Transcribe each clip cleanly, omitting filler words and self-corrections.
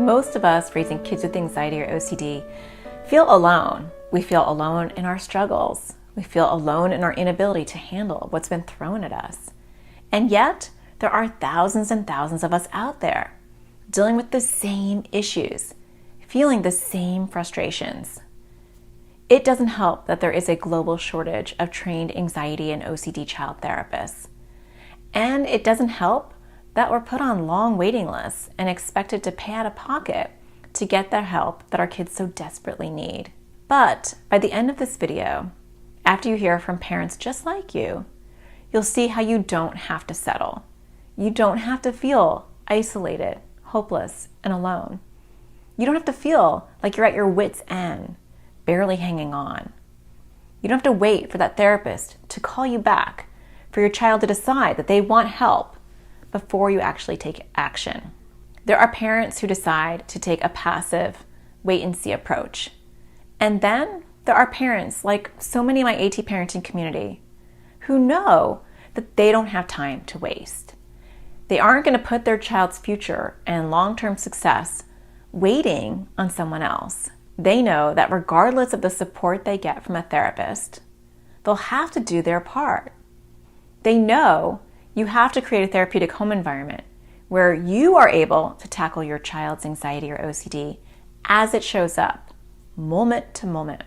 Most of us raising kids with anxiety or OCD feel alone. We feel alone in our struggles. We feel alone in our inability to handle what's been thrown at us. And yet, there are thousands and thousands of us out there dealing with the same issues, feeling the same frustrations. It doesn't help that there is a global shortage of trained anxiety and OCD child therapists. And it doesn't help that we're put on long waiting lists and expected to pay out of pocket to get the help that our kids so desperately need. But by the end of this video, after you hear from parents just like you, you'll see how you don't have to settle. You don't have to feel isolated, hopeless, and alone. You don't have to feel like you're at your wit's end, barely hanging on. You don't have to wait for that therapist to call you back, for your child to decide that they want help before you actually take action. There are parents who decide to take a passive wait-and-see approach. And then there are parents, like so many in my AT parenting community, who know that they don't have time to waste. They aren't going to put their child's future and long-term success waiting on someone else. They know that regardless of the support they get from a therapist, they'll have to do their part. They know you have to create a therapeutic home environment where you are able to tackle your child's anxiety or OCD as it shows up, moment to moment.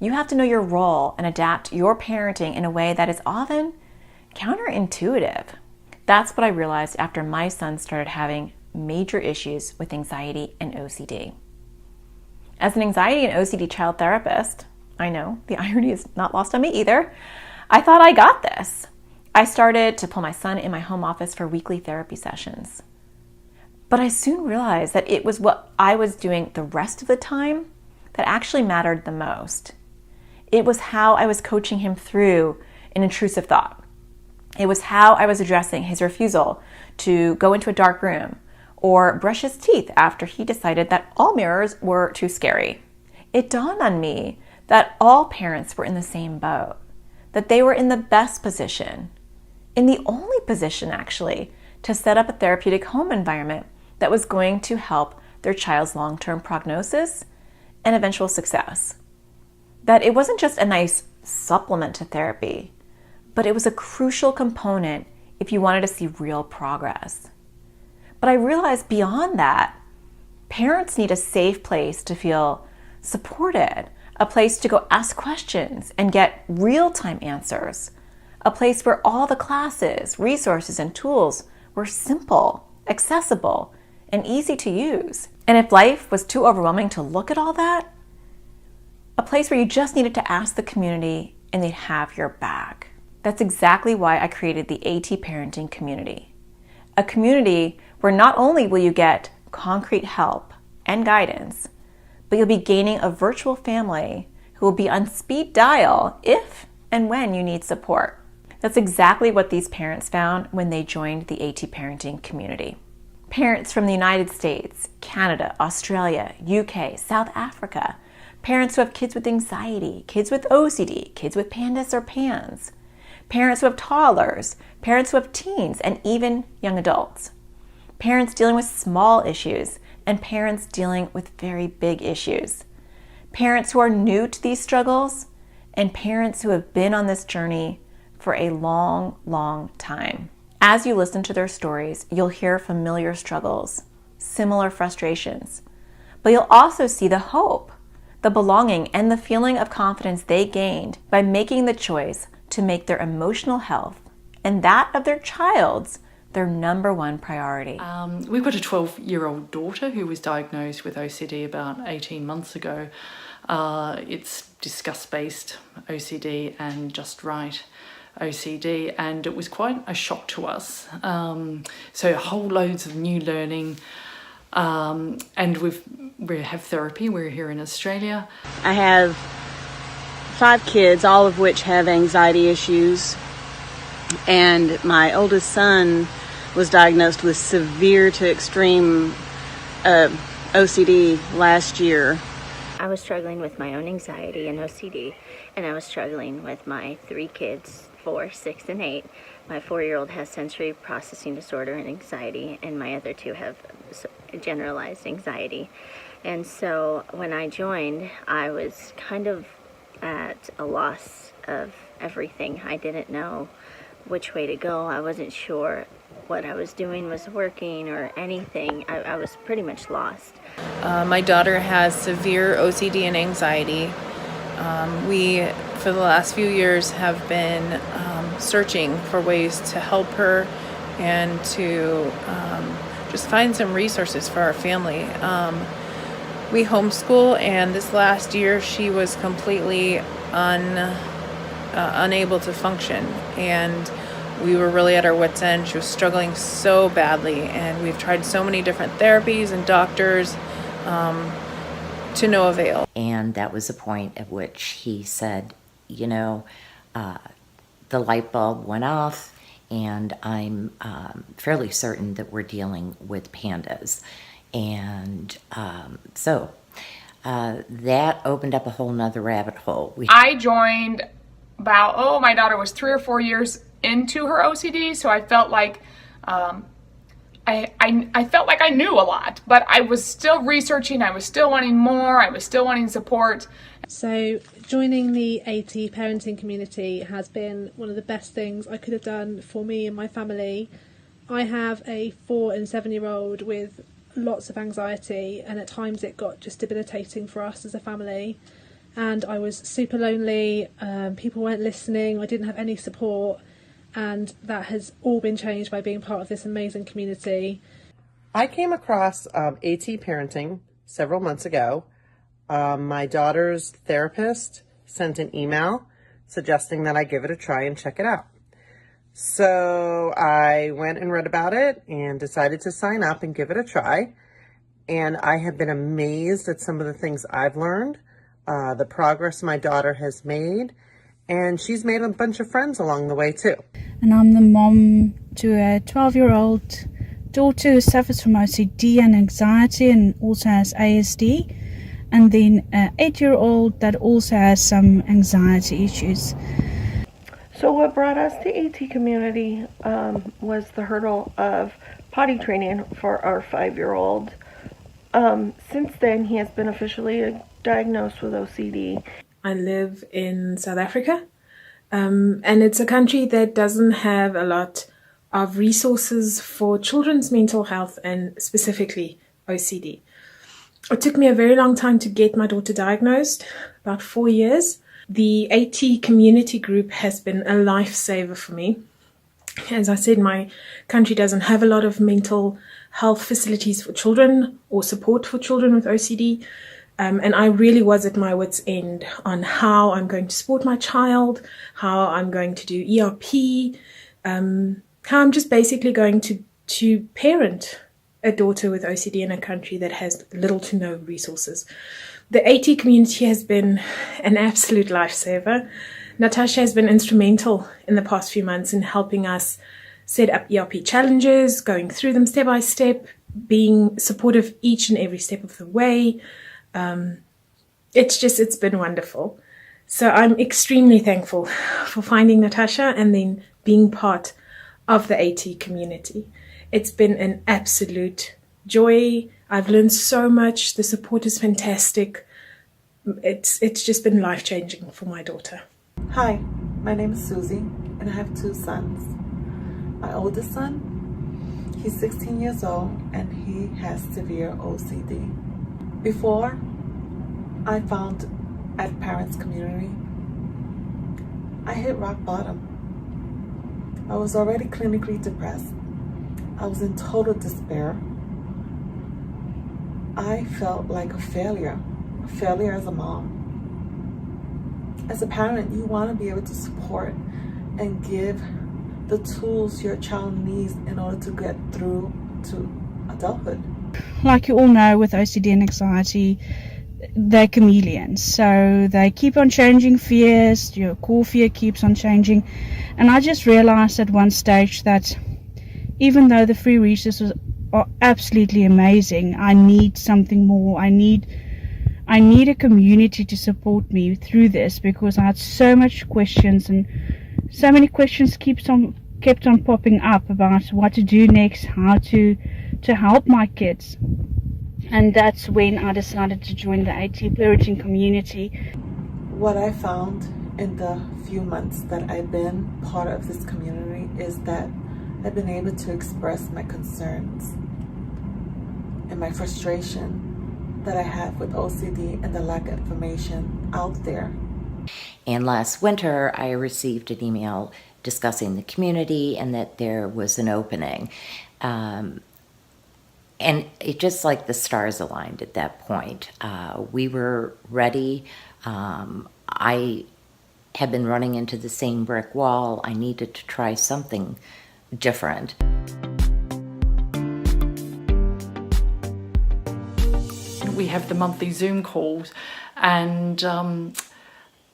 You have to know your role and adapt your parenting in a way that is often counterintuitive. That's what I realized after my son started having major issues with anxiety and OCD. As an anxiety and OCD child therapist, I know the irony is not lost on me either, I thought I got this. I started to pull my son in my home office for weekly therapy sessions. But I soon realized that it was what I was doing the rest of the time that actually mattered the most. It was how I was coaching him through an intrusive thought. It was how I was addressing his refusal to go into a dark room or brush his teeth after he decided that all mirrors were too scary. It dawned on me that all parents were in the same boat, that they were in the best position, in the only position actually, to set up a therapeutic home environment that was going to help their child's long-term prognosis and eventual success. That it wasn't just a nice supplement to therapy, but it was a crucial component if you wanted to see real progress. But I realized beyond that, parents need a safe place to feel supported, a place to go ask questions and get real-time answers, a place where all the classes, resources, and tools were simple, accessible, and easy to use. And if life was too overwhelming to look at all that, a place where you just needed to ask the community and they'd have your back. That's exactly why I created the AT Parenting Community. A community where not only will you get concrete help and guidance, but you'll be gaining a virtual family who will be on speed dial if and when you need support. That's exactly what these parents found when they joined the AT Parenting Community. Parents from the United States, Canada, Australia, UK, South Africa, parents who have kids with anxiety, kids with OCD, kids with PANDAS or PANS, parents who have toddlers, parents who have teens, and even young adults. Parents dealing with small issues and parents dealing with very big issues. Parents who are new to these struggles and parents who have been on this journey for a long, long time. As you listen to their stories, you'll hear familiar struggles, similar frustrations, but you'll also see the hope, the belonging, and the feeling of confidence they gained by making the choice to make their emotional health and that of their child's their number one priority. We've got a 12-year-old daughter who was diagnosed with OCD about 18 months ago. It's disgust-based OCD and just right OCD, and it was quite a shock to us. So whole loads of new learning, and we have therapy. We're here in Australia. I have 5 kids, all of which have anxiety issues, and my oldest son was diagnosed with severe to extreme OCD last year. I was struggling with my own anxiety and OCD, and I was struggling with my 3 kids 4, 6, and 8. My 4-year-old has sensory processing disorder and anxiety, and my other 2 have generalized anxiety. And so when I joined, I was kind of at a loss of everything. I didn't know which way to go. I wasn't sure what I was doing was working or anything. I was pretty much lost. My daughter has severe OCD and anxiety. We, for the last few years, have been searching for ways to help her and to just find some resources for our family. We homeschool, and this last year she was completely unable to function, and we were really at our wits' end. She was struggling so badly, and we've tried so many different therapies and doctors to no avail. And that was the point at which he said, the light bulb went off, and I'm fairly certain that we're dealing with pandas. And so that opened up a whole nother rabbit hole. I joined about, my daughter was 3 or 4 years into her OCD, so I felt like I felt like I knew a lot, but I was still researching, I was still wanting more, I was still wanting support. So joining the AT parenting community has been one of the best things I could have done for me and my family. I have a 4 and 7-year-old with lots of anxiety, and at times it got just debilitating for us as a family, and I was super lonely. People weren't listening, I didn't have any support, and that has all been changed by being part of this amazing community. I came across AT parenting several months ago. My daughter's therapist sent an email suggesting that I give it a try and check it out. So I went and read about it and decided to sign up and give it a try. And I have been amazed at some of the things I've learned, the progress my daughter has made, and she's made a bunch of friends along the way too. And I'm the mom to a 12-year-old daughter who suffers from OCD and anxiety and also has ASD, and then an 8-year-old that also has some anxiety issues. So what brought us to AT community was the hurdle of potty training for our 5-year-old. Since then, he has been officially diagnosed with OCD. I live in South Africa, and it's a country that doesn't have a lot of resources for children's mental health and specifically OCD. It took me a very long time to get my daughter diagnosed, about 4 years. The AT community group has been a lifesaver for me. As I said, my country doesn't have a lot of mental health facilities for children or support for children with OCD. And I really was at my wit's end on how I'm going to support my child, how I'm going to do ERP, how I'm just basically going to parent a daughter with OCD in a country that has little to no resources. The AT community has been an absolute lifesaver. Natasha has been instrumental in the past few months in helping us set up ERP challenges, going through them step by step, being supportive each and every step of the way. It's been wonderful. So I'm extremely thankful for finding Natasha and then being part of the AT community. It's been an absolute joy. I've learned so much. The support is fantastic. It's just been life-changing for my daughter. Hi, my name is Susie, and I have 2 sons. My oldest son, he's 16 years old, and he has severe OCD. Before I found at Parents Community, I hit rock bottom. I was already clinically depressed. I was in total despair. I felt like a failure as a mom. As a parent, you want to be able to support and give the tools your child needs in order to get through to adulthood. Like you all know, with OCD and anxiety, they're chameleons. So they keep on changing fears. Your core fear keeps on changing. And I just realized at one stage that even though the free resources are absolutely amazing, I need something more. I need a community to support me through this, because I had so much questions and so many questions kept on popping up about what to do next, how to help my kids. And that's when I decided to join the AT parenting community. What I found in the few months that I've been part of this community is that I've been able to express my concerns and my frustration that I have with OCD and the lack of information out there. And last winter, I received an email discussing the community and that there was an opening. And it just like the stars aligned at that point. We were ready. I had been running into the same brick wall. I needed to try something different. We have the monthly Zoom calls, and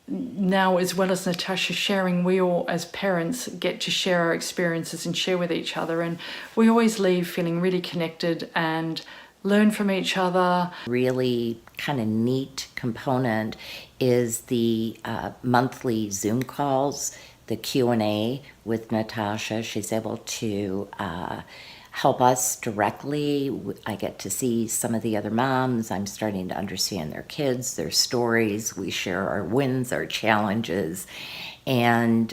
now, as well as Natasha sharing, we all as parents get to share our experiences and share with each other, and we always leave feeling really connected and learn from each other. Really kind of neat component is the monthly Zoom calls, the Q&A with Natasha. She's able to help us directly. I get to see some of the other moms. I'm starting to understand their kids, their stories. We share our wins, our challenges, and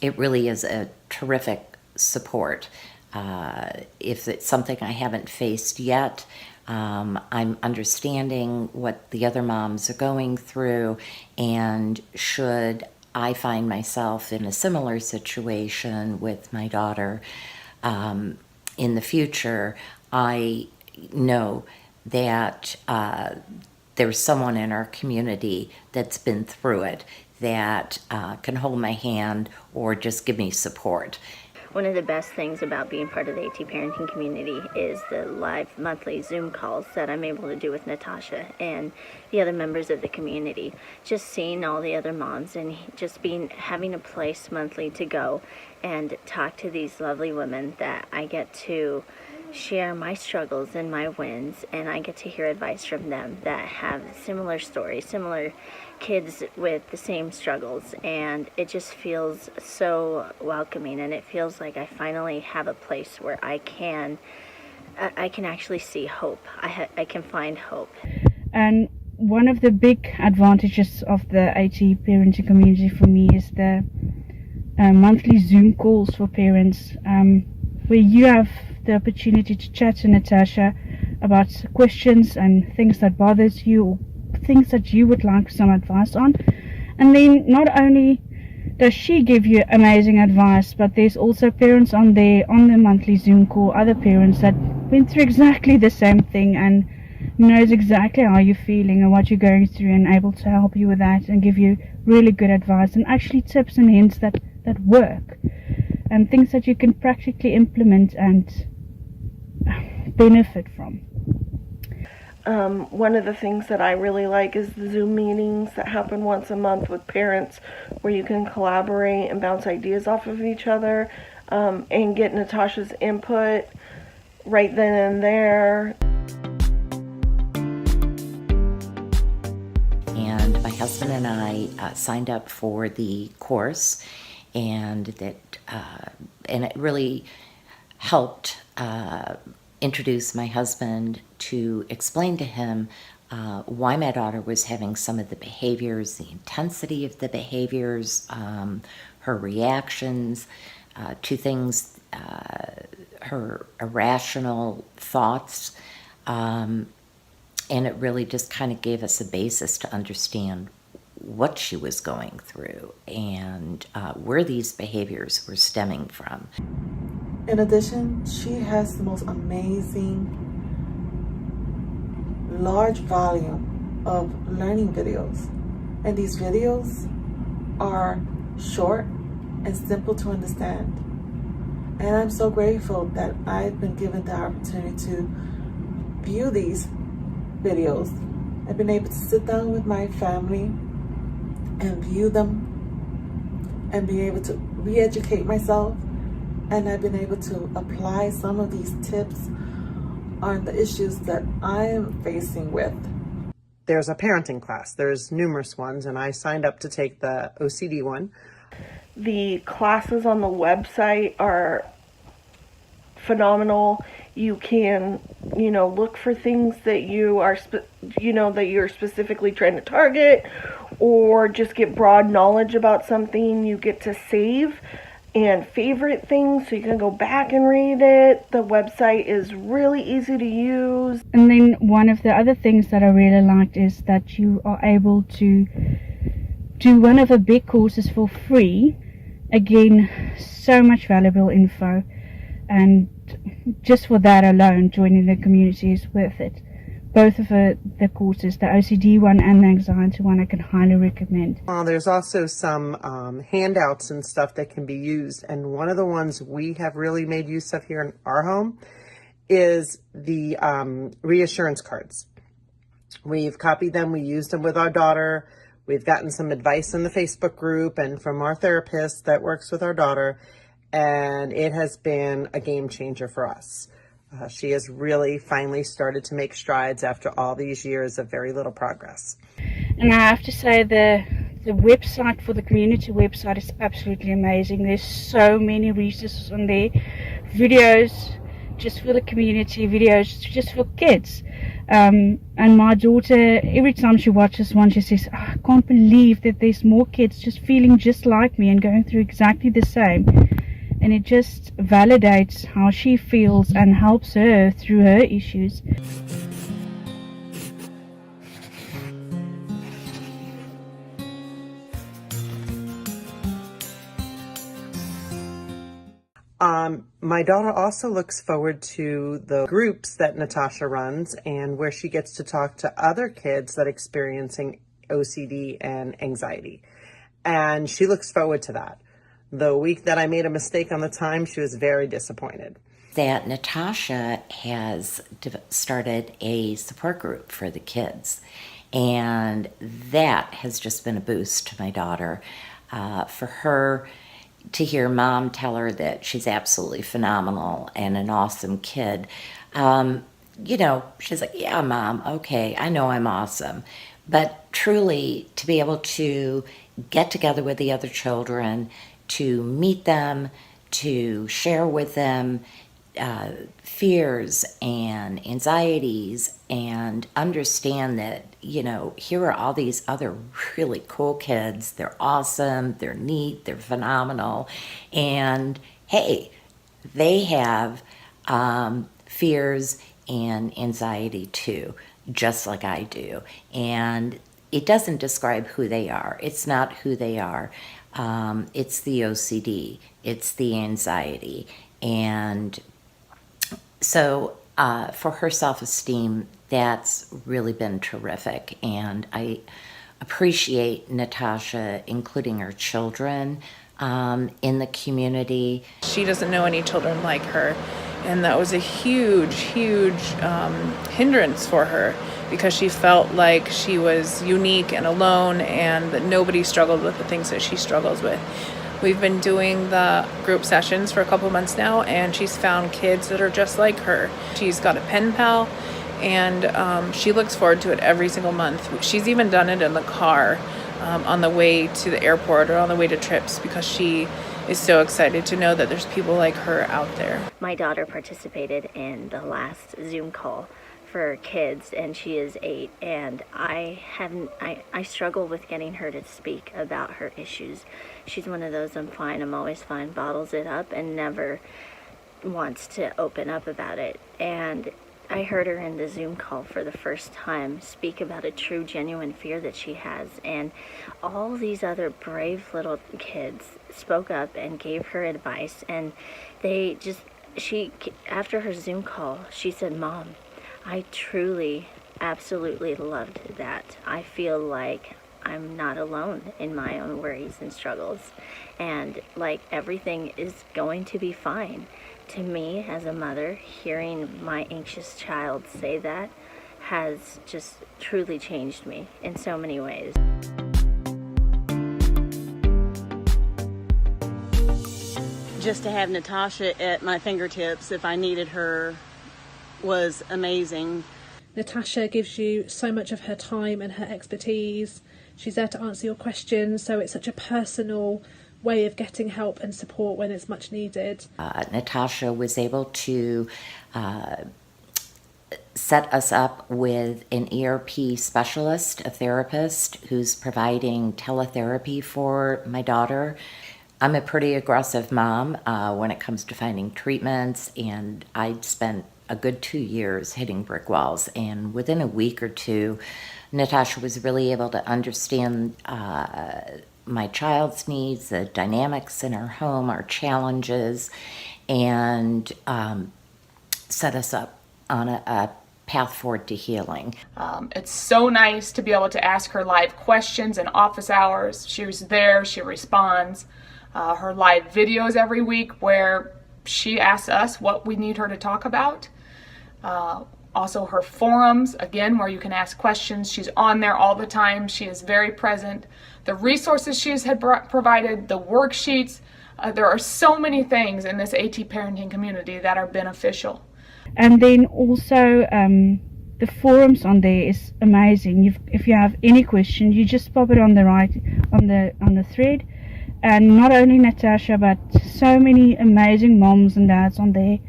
it really is a terrific support. If it's something I haven't faced yet, I'm understanding what the other moms are going through, and should I find myself in a similar situation with my daughter in the future, I know that there's someone in our community that's been through it that can hold my hand or just give me support. One of the best things about being part of the AT parenting community is the live monthly Zoom calls that I'm able to do with Natasha and the other members of the community. Just seeing all the other moms and just having a place monthly to go and talk to these lovely women that I get to share my struggles and my wins, and I get to hear advice from them that have similar stories, similar kids with the same struggles, and it just feels so welcoming, and it feels like I finally have a place where I can actually see hope. I can find hope. And one of the big advantages of the AT parenting community for me is the monthly Zoom calls for parents, where you have the opportunity to chat to Natasha about questions and things that bothers you, or things that you would like some advice on. And then not only does she give you amazing advice, but there's also parents on the monthly Zoom call, other parents that went through exactly the same thing and knows exactly how you're feeling and what you're going through, and able to help you with that and give you really good advice and actually tips and hints that work and things that you can practically implement and benefit from. One of the things that I really like is the Zoom meetings that happen once a month with parents, where you can collaborate and bounce ideas off of each other, and get Natasha's input right then and there. And my husband and I signed up for the course, and it really helped introduce my husband to explain to him why my daughter was having some of the behaviors, the intensity of the behaviors, her reactions to things, her irrational thoughts, and it really just kind of gave us a basis to understand what she was going through and where these behaviors were stemming from. In addition, she has the most amazing large volume of learning videos, and these videos are short and simple to understand. And I'm so grateful that I've been given the opportunity to view these videos. I've been able to sit down with my family and view them and be able to re-educate myself, and I've been able to apply some of these tips on the issues that I am facing with. There's a parenting class. There's numerous ones, and I signed up to take the OCD one. The classes on the website are phenomenal. You can, look for things that you are, that you're specifically trying to target, or just get broad knowledge about something. You get to save and favorite things, so you can go back and read it. The website is really easy to use. And then one of the other things that I really liked is that you are able to do one of the big courses for free. Again, so much valuable info, and just for that alone, joining the community is worth it. Both of the courses, the OCD one and the anxiety one, I can highly recommend. There's also some handouts and stuff that can be used, and one of the ones we have really made use of here in our home is the reassurance cards. We've copied them, we used them with our daughter. We've gotten some advice in the Facebook group and from our therapist that works with our daughter, and it has been a game changer for us. She has really finally started to make strides after all these years of very little progress. And I have to say the website for the community website is absolutely amazing. There's so many resources on there, videos just for the community, videos just for kids. And my daughter, every time she watches one, she says, I can't believe that there's more kids just feeling just like me and going through exactly the same. And it just validates how she feels and helps her through her issues. My daughter also looks forward to the groups that Natasha runs, and where she gets to talk to other kids that are experiencing OCD and anxiety. And she looks forward to that. The week that I made a mistake on the time, she was very disappointed. That Natasha has started a support group for the kids, and that has just been a boost to my daughter. For her to hear mom tell her that she's absolutely phenomenal and an awesome kid, she's like, yeah, mom, okay, I know I'm awesome. But truly, to be able to get together with the other children, to meet them, to share with them fears and anxieties, and understand that, here are all these other really cool kids. They're awesome, they're neat, they're phenomenal. And hey, they have fears and anxiety too, just like I do. And it doesn't describe who they are. It's not who they are. It's the OCD, it's the anxiety. And so for her self-esteem, that's really been terrific. And I appreciate Natasha including her children in the community. She doesn't know any children like her, and that was a huge hindrance for her, because she felt like she was unique and alone and that nobody struggled with the things that she struggles with. We've been doing the group sessions for a couple months now, and she's found kids that are just like her. She's got a pen pal, and she looks forward to it every single month. She's even done it in the car on the way to the airport or on the way to trips, because she is so excited to know that there's people like her out there. My daughter participated in the last Zoom call for kids, and she is 8, and I struggle with getting her to speak about her issues. She's one of those I'm always fine, bottles it up and never wants to open up about it. And I heard her in the Zoom call for the first time speak about a true, genuine fear that she has, and all these other brave little kids spoke up and gave her advice, and after her Zoom call, she said, Mom, I truly, absolutely loved that. I feel like I'm not alone in my own worries and struggles, and like everything is going to be fine. To me, as a mother, hearing my anxious child say that has just truly changed me in so many ways. Just to have Natasha at my fingertips if I needed her was amazing. Natasha gives you so much of her time and her expertise. She's there to answer your questions, so it's such a personal way of getting help and support when it's much needed. Natasha was able to set us up with an ERP specialist, a therapist who's providing teletherapy for my daughter. I'm a pretty aggressive mom when it comes to finding treatments, and I spent a good 2 years hitting brick walls. And within a week or two, Natasha was really able to understand my child's needs, the dynamics in our home, our challenges, and set us up on a path forward to healing. It's so nice to be able to ask her live questions in office hours. She was there, she responds. Her live videos every week where she asks us what we need her to talk about. Also her forums, again, where you can ask questions. She's on there all the time. She is very present. The resources she has provided, the worksheets, there are so many things in this AT parenting community that are beneficial. And then also the forums on there is amazing. If you have any question, you just pop it on the thread, and not only Natasha but so many amazing moms and dads on there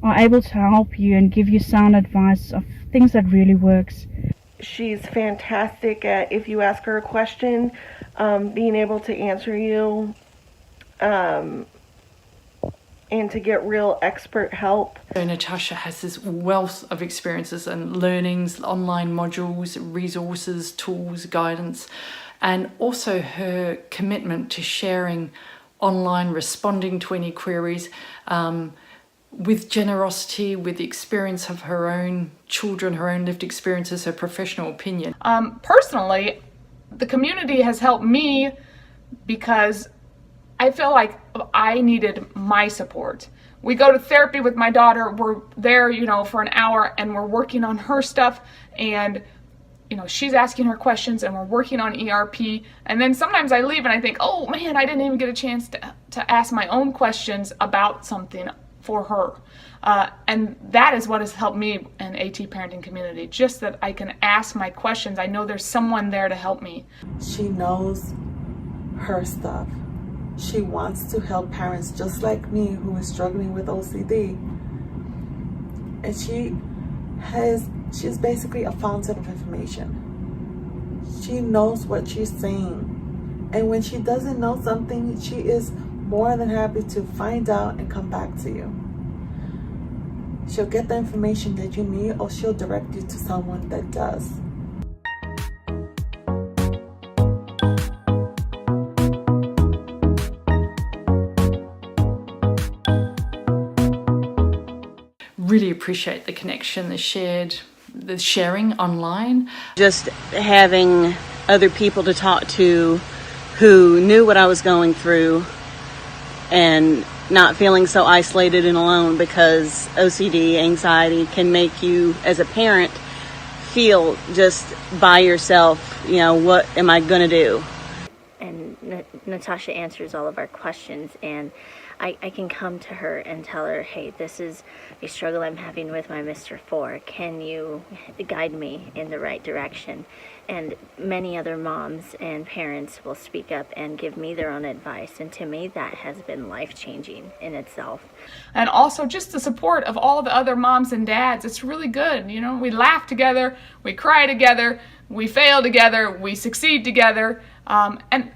are able to help you and give you sound advice of things that really works. She's fantastic at, if you ask her a question, being able to answer you and to get real expert help. So Natasha has this wealth of experiences and learnings, online modules, resources, tools, guidance, and also her commitment to sharing online, responding to any queries, with generosity, with the experience of her own children, her own lived experiences, her professional opinion. Personally, the community has helped me because I feel like I needed my support. We go to therapy with my daughter. We're there, for an hour, and we're working on her stuff, and she's asking her questions, and we're working on ERP. And then sometimes I leave and I think, oh man, I didn't even get a chance to ask my own questions about something for her. And that is what has helped me in AT parenting community, just that I can ask my questions. I know there's someone there to help me. She knows her stuff. She wants to help parents just like me who is struggling with OCD. And she's basically a fountain of information. She knows what she's saying. And when she doesn't know something, she is more than happy to find out and come back to you. She'll get the information that you need, or she'll direct you to someone that does. Really appreciate the connection, the sharing online. Just having other people to talk to who knew what I was going through and not feeling so isolated and alone, because OCD, anxiety can make you as a parent feel just by yourself, what am I going to do? And Natasha answers all of our questions, and I can come to her and tell her, hey, this is a struggle I'm having with my Mr. 4. Can you guide me in the right direction? And many other moms and parents will speak up and give me their own advice. And to me, that has been life-changing in itself. And also just the support of all the other moms and dads. It's really good. We laugh together, we cry together, we fail together, we succeed together. And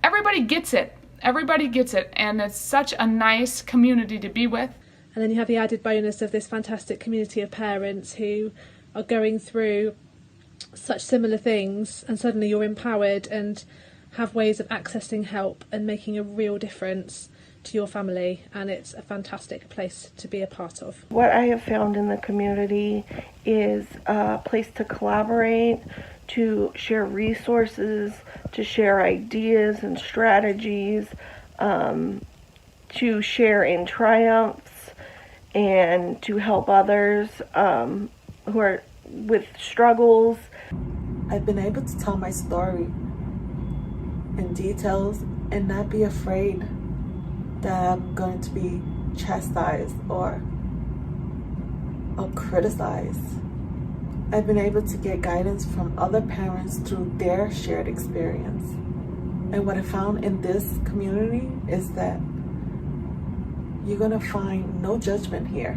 everybody gets it. Everybody gets it, and it's such a nice community to be with. And then you have the added bonus of this fantastic community of parents who are going through such similar things, and suddenly you're empowered and have ways of accessing help and making a real difference to your family, and it's a fantastic place to be a part of. What I have found in the community is a place to collaborate, to share resources, to share ideas and strategies, to share in triumphs, and to help others who are with struggles. I've been able to tell my story in details and not be afraid that I'm going to be chastised or criticized. I've been able to get guidance from other parents through their shared experience. And what I found in this community is that you're going to find no judgment here.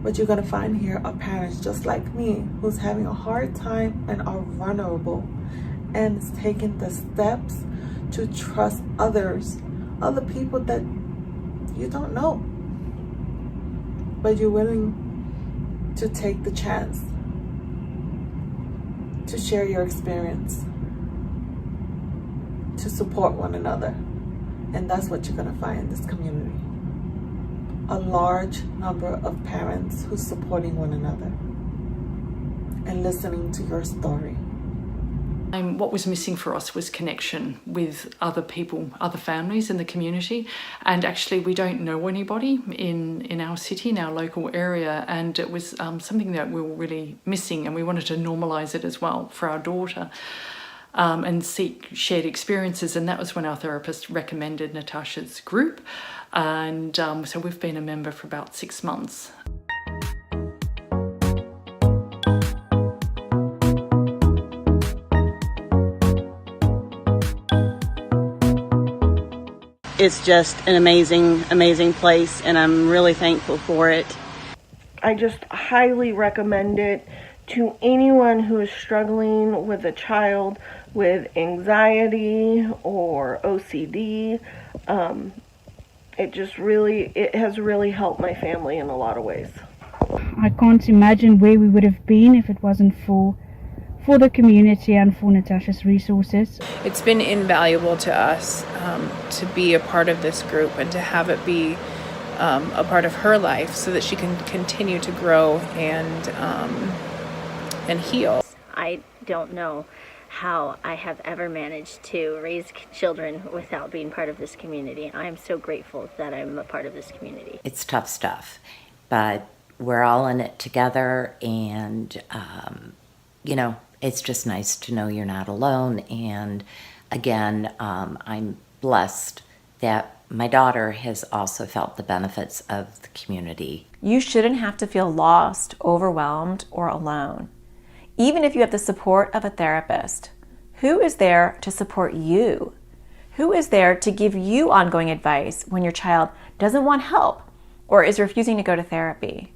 What you're going to find here are parents just like me who's having a hard time and are vulnerable and is taking the steps to trust others, other people that you don't know, but you're willing to take the chance to share your experience, to support one another. And that's what you're going to find in this community. A large number of parents who's supporting one another and listening to your story. What was missing for us was connection with other people, other families in the community. And actually we don't know anybody in our city, in our local area. And it was something that we were really missing, and we wanted to normalise it as well for our daughter. And seek shared experiences, and that was when our therapist recommended Natasha's group, and so we've been a member for about 6 months. It's just an amazing place, and I'm really thankful for it. I just highly recommend it to anyone who is struggling with a child with anxiety or OCD. It has really helped my family in a lot of ways. I can't imagine where we would have been if it wasn't for the community and for Natasha's resources. It's been invaluable to us to be a part of this group and to have it be a part of her life so that she can continue to grow and heal. I don't know how I have ever managed to raise children without being part of this community. I'm so grateful that I'm a part of this community. It's tough stuff, but we're all in it together, and it's just nice to know you're not alone. And again, I'm blessed that my daughter has also felt the benefits of the community. You shouldn't have to feel lost, overwhelmed, or alone. Even if you have the support of a therapist, who is there to support you? Who is there to give you ongoing advice when your child doesn't want help or is refusing to go to therapy?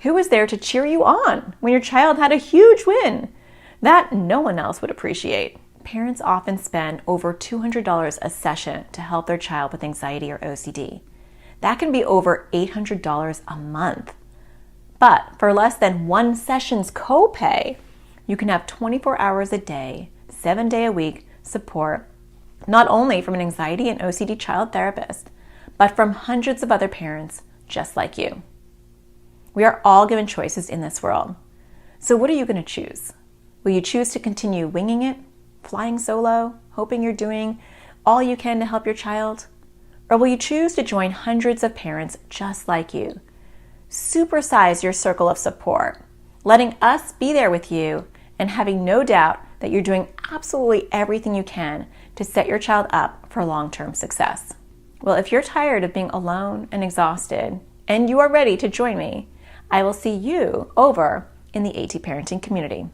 Who is there to cheer you on when your child had a huge win that no one else would appreciate? Parents often spend over $200 a session to help their child with anxiety or OCD. That can be over $800 a month. But for less than one session's copay, you can have 24 hours a day, 7 days a week support, not only from an anxiety and OCD child therapist, but from hundreds of other parents just like you. We are all given choices in this world. So what are you going to choose? Will you choose to continue winging it, flying solo, hoping you're doing all you can to help your child? Or will you choose to join hundreds of parents just like you? Supersize your circle of support, letting us be there with you and having no doubt that you're doing absolutely everything you can to set your child up for long-term success. Well, if you're tired of being alone and exhausted and you are ready to join me, I will see you over in the AT Parenting community.